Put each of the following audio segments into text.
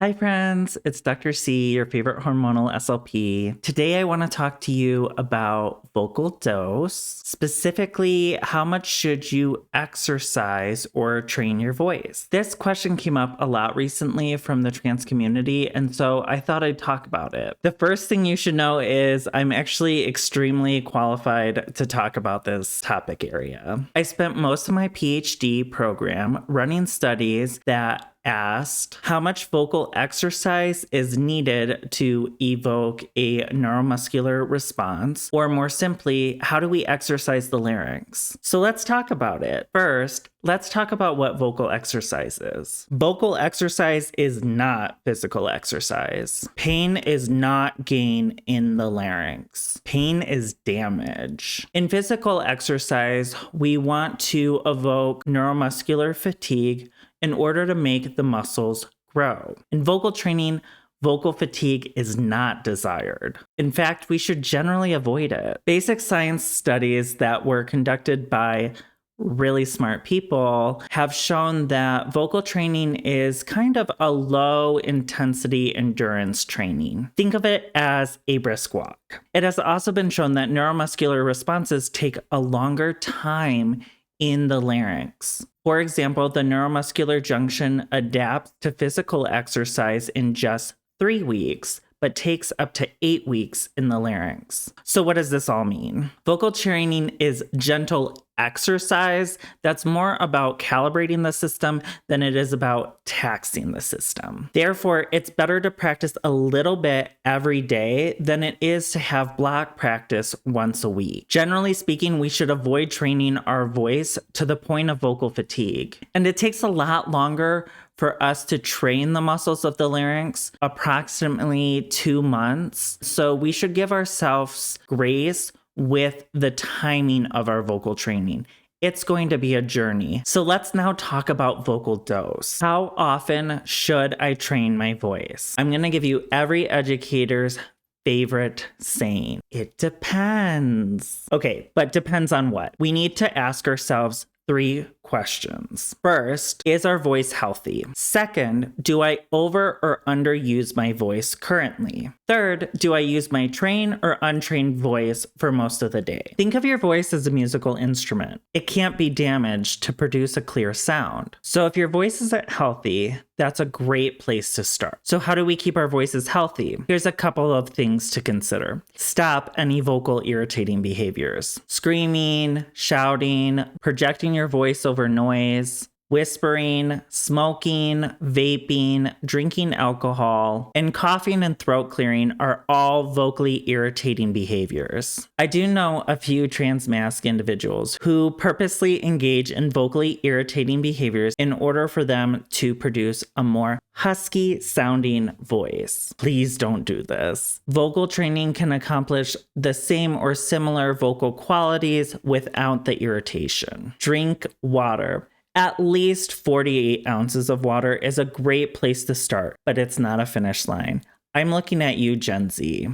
Hi, friends. It's Dr. C, your favorite hormonal SLP. Today, I want to talk to you about vocal dose. Specifically, how much should you exercise or train your voice? This question came up a lot recently from the trans community, and so I thought I'd talk about it. The first thing you should know is I'm actually extremely qualified to talk about this topic area. I spent most of my PhD program running studies that asked how much vocal exercise is needed to evoke a neuromuscular response, or more simply, how do we exercise the larynx? So let's talk about it. First, let's talk about what vocal exercise is. Vocal exercise is not physical exercise. Pain is not gain in the larynx. Pain is damage. In physical exercise, we want to evoke neuromuscular fatigue in order to make the muscles grow. In vocal training, vocal fatigue is not desired. In fact, we should generally avoid it. Basic science studies that were conducted by really smart people have shown that vocal training is kind of a low intensity endurance training. Think of it as a brisk walk. It has also been shown that neuromuscular responses take a longer time in the larynx. For example, the neuromuscular junction adapts to physical exercise in just 3 weeks, but takes up to 8 weeks in the larynx. So what does this all mean? Vocal training is gentle exercise that's more about calibrating the system than it is about taxing the system. Therefore, it's better to practice a little bit every day than it is to have block practice once a week. Generally speaking, we should avoid training our voice to the point of vocal fatigue. And it takes a lot longer for us to train the muscles of the larynx, approximately 2 months. So we should give ourselves grace with the timing of our vocal training. It's going to be a journey. So let's now talk about vocal dose. How often should I train my voice? I'm going to give you every educator's favorite saying. It depends. Okay, but depends on what? We need to ask ourselves 3 questions. First, is our voice healthy? Second, do I over or underuse my voice currently? Third, do I use my trained or untrained voice for most of the day? Think of your voice as a musical instrument. It can't be damaged to produce a clear sound. So if your voice isn't healthy, that's a great place to start. So how do we keep our voices healthy? Here's a couple of things to consider. Stop any vocal irritating behaviors. Screaming, shouting, projecting your voice over noise, whispering, smoking, vaping, drinking alcohol, and coughing and throat clearing are all vocally irritating behaviors. I do know a few trans-masc individuals who purposely engage in vocally irritating behaviors in order for them to produce a more husky-sounding voice. Please don't do this. Vocal training can accomplish the same or similar vocal qualities without the irritation. Drink water. At least 48 ounces of water is a great place to start, but it's not a finish line. I'm looking at you, Gen Z.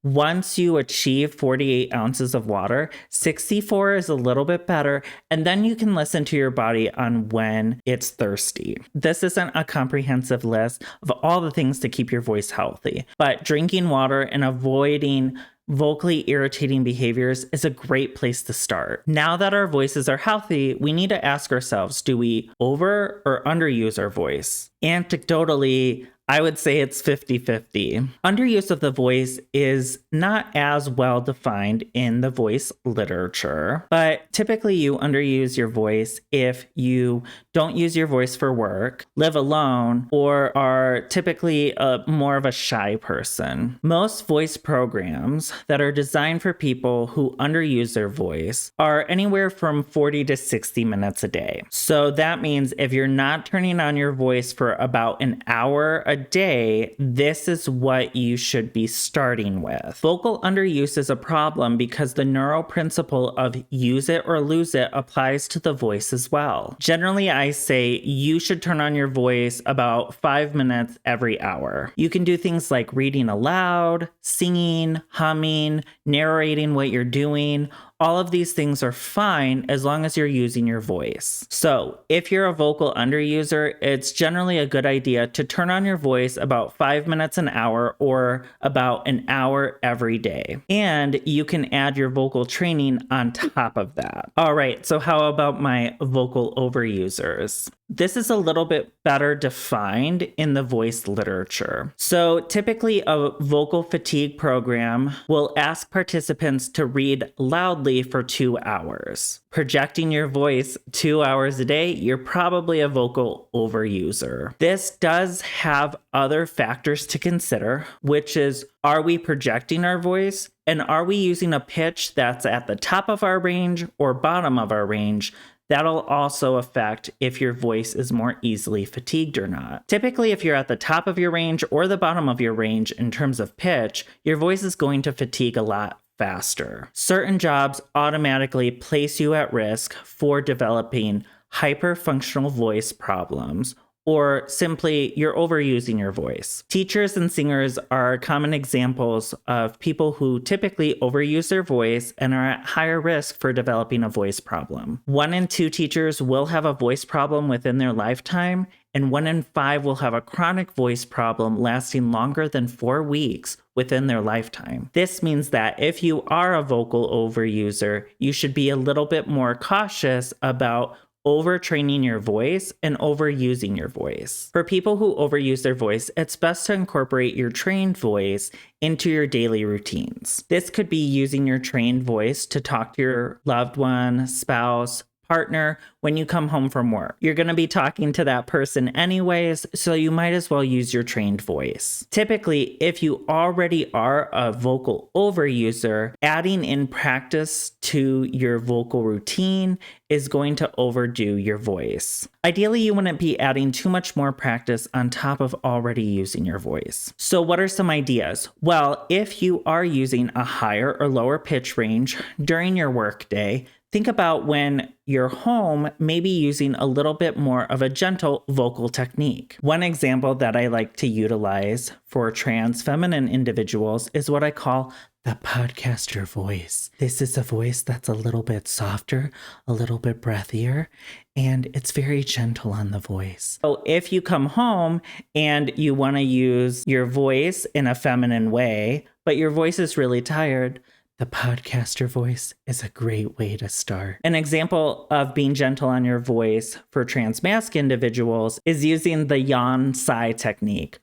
Once you achieve 48 ounces of water, 64 is a little bit better, and then you can listen to your body on when it's thirsty. This isn't a comprehensive list of all the things to keep your voice healthy, but drinking water and avoiding vocally irritating behaviors is a great place to start. Now that our voices are healthy, we need to ask ourselves, do we over or underuse our voice? Anecdotally, I would say it's 50-50. Underuse of the voice is not as well defined in the voice literature, but typically you underuse your voice if you don't use your voice for work, live alone, or are typically more of a shy person. Most voice programs that are designed for people who underuse their voice are anywhere from 40 to 60 minutes a day. So that means if you're not turning on your voice for about an hour a day, this is what you should be starting with. Vocal underuse is a problem because the neural principle of use it or lose it applies to the voice as well. Generally, I say you should turn on your voice about 5 minutes every hour. You can do things like reading aloud, singing, humming, narrating what you're doing. All of these things are fine as long as you're using your voice. So if you're a vocal underuser, it's generally a good idea to turn on your voice about 5 minutes an hour or about an hour every day. And you can add your vocal training on top of that. All right, so how about my vocal overusers? This is a little bit better defined in the voice literature. So typically a vocal fatigue program will ask participants to read loudly for 2 hours. Projecting your voice 2 hours a day, you're probably a vocal overuser. This does have other factors to consider, which is, are we projecting our voice? And are we using a pitch that's at the top of our range or bottom of our range? That'll also affect if your voice is more easily fatigued or not. Typically, if you're at the top of your range or the bottom of your range in terms of pitch, your voice is going to fatigue a lot faster. Certain jobs automatically place you at risk for developing hyperfunctional voice problems, or simply you're overusing your voice. Teachers and singers are common examples of people who typically overuse their voice and are at higher risk for developing a voice problem. 1 in 2 teachers will have a voice problem within their lifetime, and 1 in 5 will have a chronic voice problem lasting longer than 4 weeks within their lifetime. This means that if you are a vocal overuser, you should be a little bit more cautious about overtraining your voice and overusing your voice. For people who overuse their voice, it's best to incorporate your trained voice into your daily routines. This could be using your trained voice to talk to your loved one, spouse, partner when you come home from work. You're going to be talking to that person anyways, so you might as well use your trained voice. Typically, if you already are a vocal overuser, adding in practice to your vocal routine is going to overdo your voice. Ideally, you wouldn't be adding too much more practice on top of already using your voice. So what are some ideas? Well, if you are using a higher or lower pitch range during your workday, think about when you're home, maybe using a little bit more of a gentle vocal technique. One example that I like to utilize for trans feminine individuals is what I call the podcaster voice. This is a voice that's a little bit softer, a little bit breathier, and it's very gentle on the voice. So if you come home and you want to use your voice in a feminine way, but your voice is really tired, the podcaster voice is a great way to start. An example of being gentle on your voice for trans-masc individuals is using the yawn sigh technique.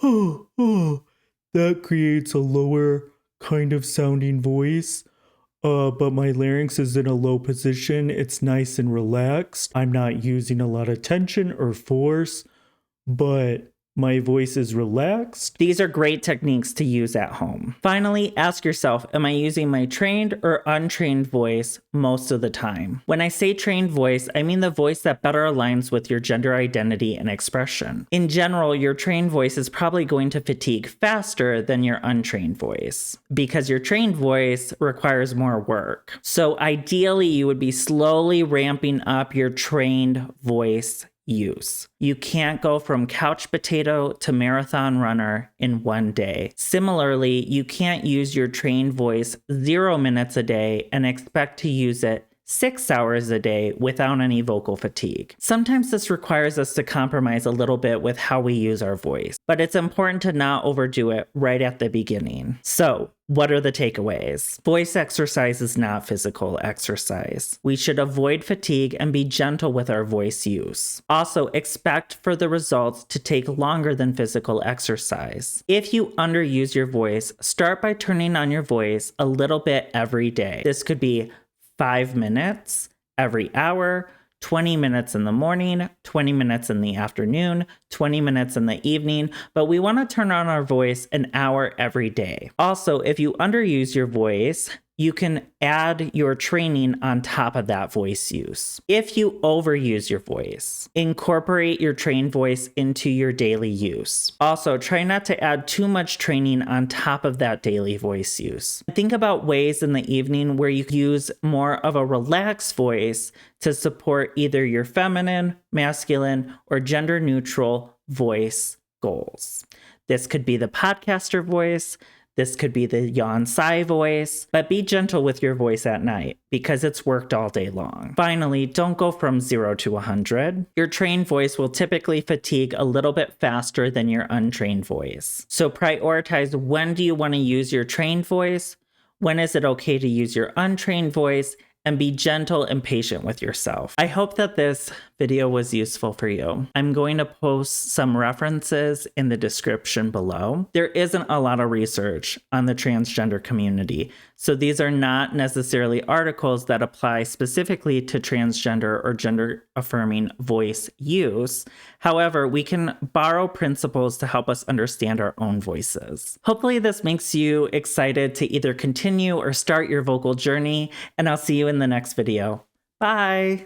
That creates a lower kind of sounding voice, but my larynx is in a low position. It's nice and relaxed. I'm not using a lot of tension or force, but my voice is relaxed. These are great techniques to use at home. Finally, ask yourself, am I using my trained or untrained voice most of the time? When I say trained voice, I mean the voice that better aligns with your gender identity and expression. In general, your trained voice is probably going to fatigue faster than your untrained voice because your trained voice requires more work. So ideally, you would be slowly ramping up your trained voice use. You can't go from couch potato to marathon runner in one day. Similarly, you can't use your trained voice 0 minutes a day and expect to use it 6 hours a day without any vocal fatigue. Sometimes this requires us to compromise a little bit with how we use our voice, but it's important to not overdo it right at the beginning. So, what are the takeaways? Voice exercise is not physical exercise. We should avoid fatigue and be gentle with our voice use. Also, expect for the results to take longer than physical exercise. If you underuse your voice, start by turning on your voice a little bit every day. This could be 5 minutes every hour, 20 minutes in the morning, 20 minutes in the afternoon, 20 minutes in the evening, but we want to turn on our voice an hour every day. Also, if you underuse your voice, you can add your training on top of that voice use. If you overuse your voice, incorporate your trained voice into your daily use. Also, try not to add too much training on top of that daily voice use. Think about ways in the evening where you use more of a relaxed voice to support either your feminine, masculine, or gender neutral voice goals. This could be the podcaster voice. This could be the yawn sigh voice, but be gentle with your voice at night because it's worked all day long. Finally, don't go from 0 to 100. Your trained voice will typically fatigue a little bit faster than your untrained voice. So prioritize, when do you want to use your trained voice? When is it okay to use your untrained voice? And be gentle and patient with yourself. I hope that this video was useful for you. I'm going to post some references in the description below. There isn't a lot of research on the transgender community, so these are not necessarily articles that apply specifically to transgender or gender affirming voice use. However, we can borrow principles to help us understand our own voices. Hopefully this makes you excited to either continue or start your vocal journey, and I'll see you in the next video. Bye!